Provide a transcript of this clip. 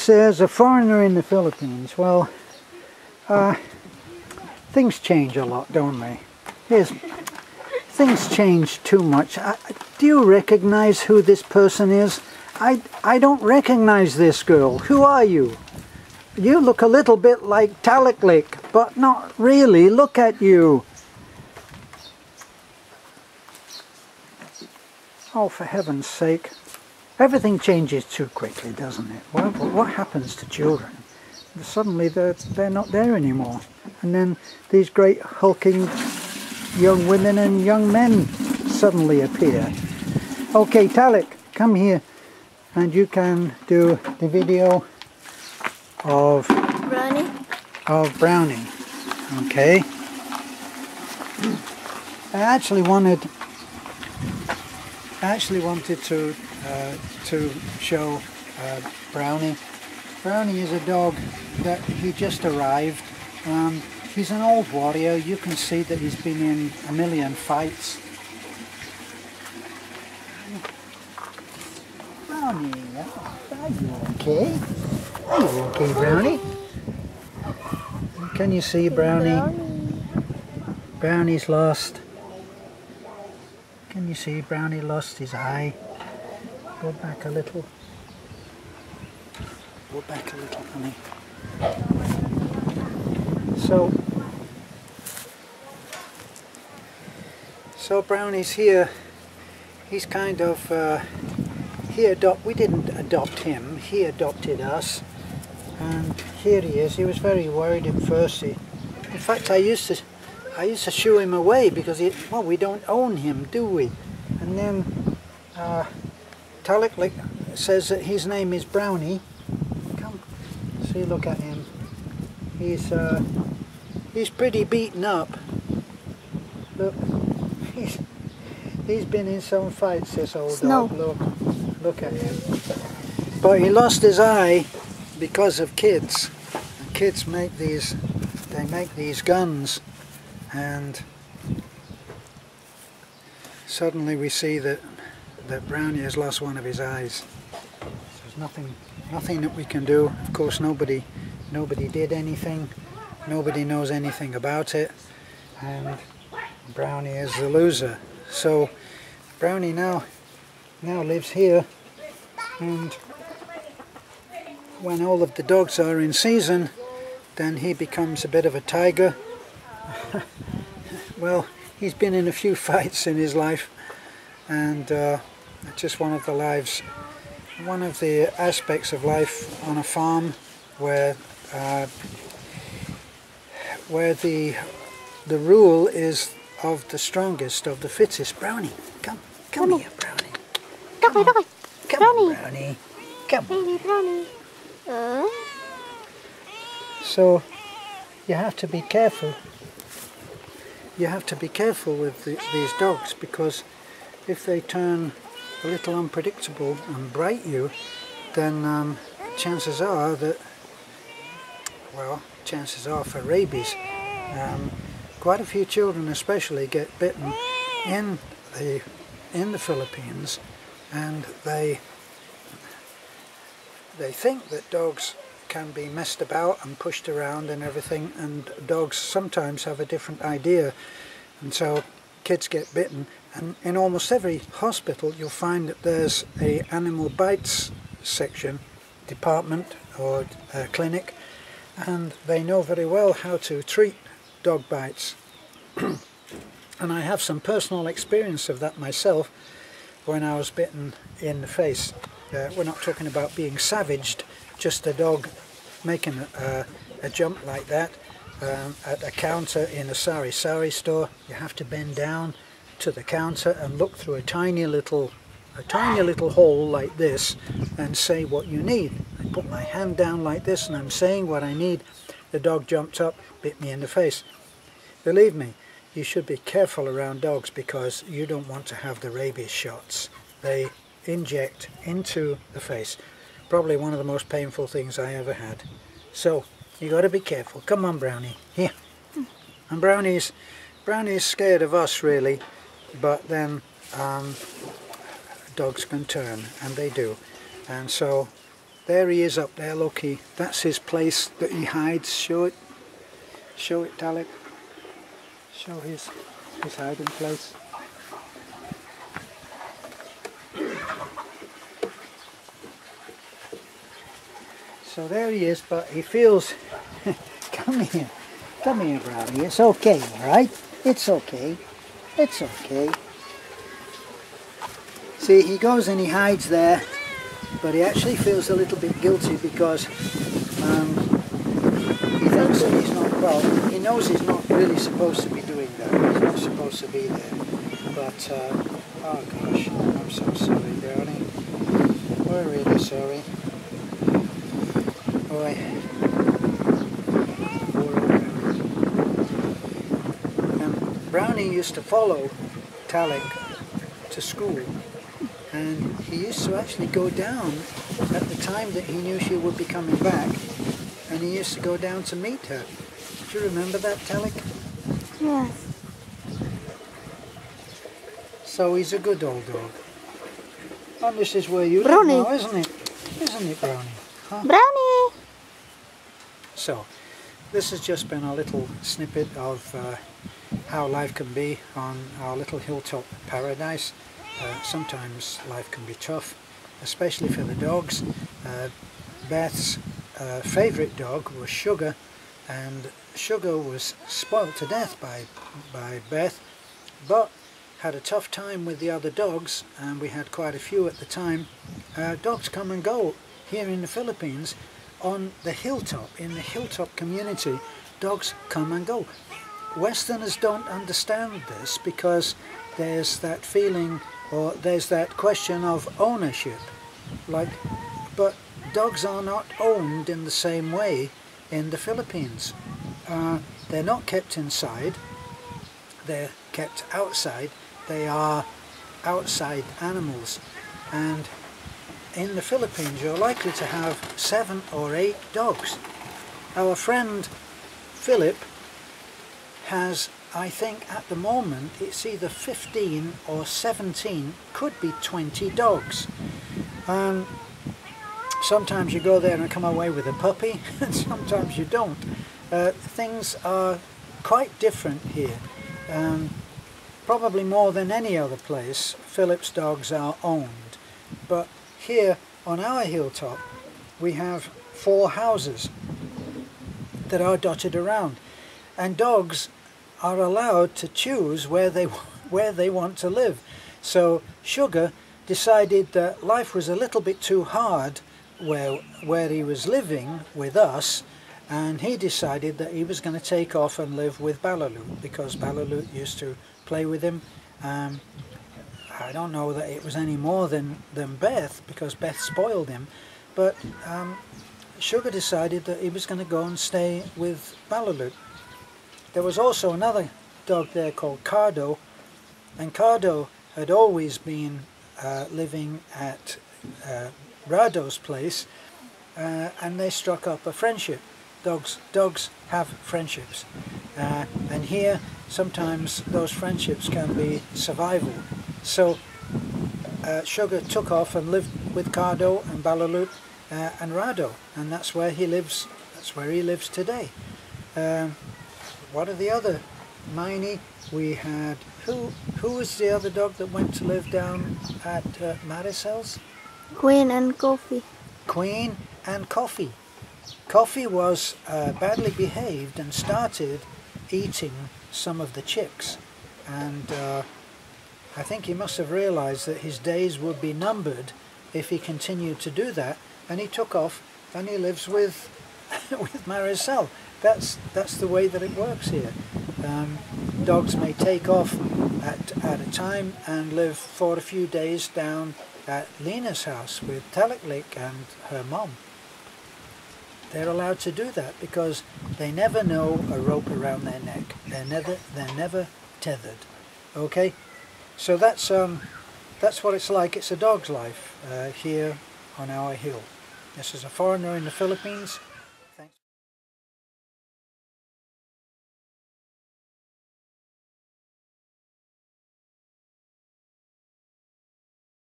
says a foreigner in the Philippines. Well, things change a lot, don't they? Things change too much. Do you recognize who this person is? I don't recognize this girl. Who are you? You look a little bit like Taliklik, but not really. Look at you. Oh, for heaven's sake. Everything changes too quickly, doesn't it? What happens to children? Suddenly they're not there anymore. And then these great hulking young women and young men suddenly appear. Okay, Talik, come here. And you can do the video of Brownie. Okay. I actually wanted to show Brownie. Brownie is a dog that he just arrived. He's an old warrior. You can see that he's been in a million fights. Brownie, are you okay? Are you okay, Brownie? Can you see Brownie? Brownie's lost. Can you see Brownie lost his eye? Go back a little. Go back a little, honey. So Brownie's here. He's kind of we didn't adopt him. He adopted us, and here he is. He was very worried at first. In fact, I used to shoo him away because we don't own him, do we? And then Taliklik says that his name is Brownie. Come, see, look at him. He's pretty beaten up. Look, he's been in some fights, this old dog. Look at him. But he lost his eye because of kids. And kids make these guns, and suddenly we see that Brownie has lost one of his eyes. There's nothing that we can do. Of course, nobody did anything. Nobody knows anything about it, and Brownie is the loser. So Brownie now lives here, and when all of the dogs are in season, then he becomes a bit of a tiger. Well, he's been in a few fights in his life, and it's just one of the aspects of life on a farm where the rule is of the strongest, of the fittest. Brownie, come here, Brownie. Come on, Brownie. Come on. Brownie. So you have to be careful. You have to be careful with these dogs, because if they turn a little unpredictable and bite you, then chances are for rabies. Quite a few children especially get bitten in the Philippines, and they think that dogs can be messed about and pushed around and everything, and dogs sometimes have a different idea, and so kids get bitten. And in almost every hospital you'll find that there's a animal bites section, department or clinic, and they know very well how to treat dog bites. And I have some personal experience of that myself when I was bitten in the face. We're not talking about being savaged, just a dog making a jump like that at a counter in a sari store. You have to bend down to the counter and look through a tiny little hole like this and say what you need. I put my hand down like this and I'm saying what I need. The dog jumped up, bit me in the face. Believe me, you should be careful around dogs, because you don't want to have the rabies shots. They inject into the face. Probably one of the most painful things I ever had. So you got to be careful. Come on, Brownie, here. And Brownie's scared of us, really, but then dogs can turn, and they do. And so There he is up there, look, that's his place that he hides. Show it, Talik. Show his hiding place. So there he is, but he feels, come here, Brownie, it's okay, alright? It's okay, it's okay. See, he goes and he hides there, but he actually feels a little bit guilty because he thinks that he's not, well, he knows he's not really supposed to be doing that, he's not supposed to be there, but, oh gosh, I'm so sorry, Brownie, we're really sorry. Boy. Brownie used to follow Talik to school, and he used to actually go down at the time that he knew she would be coming back, and he used to go down to meet her. Do you remember that, Talik? Yes. So he's a good old dog. And this is where you Brownie. live now, isn't it? Isn't it, Brownie? Huh? Brownie! So, this has just been a little snippet of how life can be on our little hilltop paradise. Sometimes life can be tough, especially for the dogs. Beth's favourite dog was Sugar, and Sugar was spoilt to death by Beth, but had a tough time with the other dogs, and we had quite a few at the time. Dogs come and go here in the Philippines. On the hilltop, in the hilltop community, dogs come and go. Westerners don't understand this because there's that feeling, or there's that question of ownership. But dogs are not owned in the same way in the Philippines. They're not kept inside, they're kept outside. They are outside animals, and in the Philippines you're likely to have 7 or 8 dogs. Our friend Philip has, I think at the moment, it's either 15 or 17, could be 20 dogs. Sometimes you go there and come away with a puppy, and sometimes you don't. Things are quite different here. Probably more than any other place, Philip's dogs are owned. But here on our hilltop we have 4 houses that are dotted around, and dogs are allowed to choose where they want to live. So Sugar decided that life was a little bit too hard where he was living with us, and he decided that he was going to take off and live with Balalut, because Balalut used to play with him. I don't know that it was any more than Beth, because Beth spoiled him, but Sugar decided that he was going to go and stay with Balalut. There was also another dog there called Cardo, and Cardo had always been living at Rado's place, and they struck up a friendship. Dogs have friendships, and here sometimes those friendships can be survival. So Sugar took off and lived with Cardo and Balalut and Rado, and that's where he lives. That's where he lives today. What are the other? Miney. We had who was the other dog that went to live down at Maricel's? Queen and Coffee. Queen and Coffee. Coffee was badly behaved and started eating some of the chicks, and I think he must have realized that his days would be numbered if he continued to do that, and he took off and he lives with with Maricel. That's the way that it works here. Dogs may take off at a time and live for a few days down at Lena's house with Taliklik and her mom. They're allowed to do that because they never know a rope around their neck. They're never tethered. Okay, so that's what it's like. It's a dog's life here on our hill. This is a foreigner in the Philippines.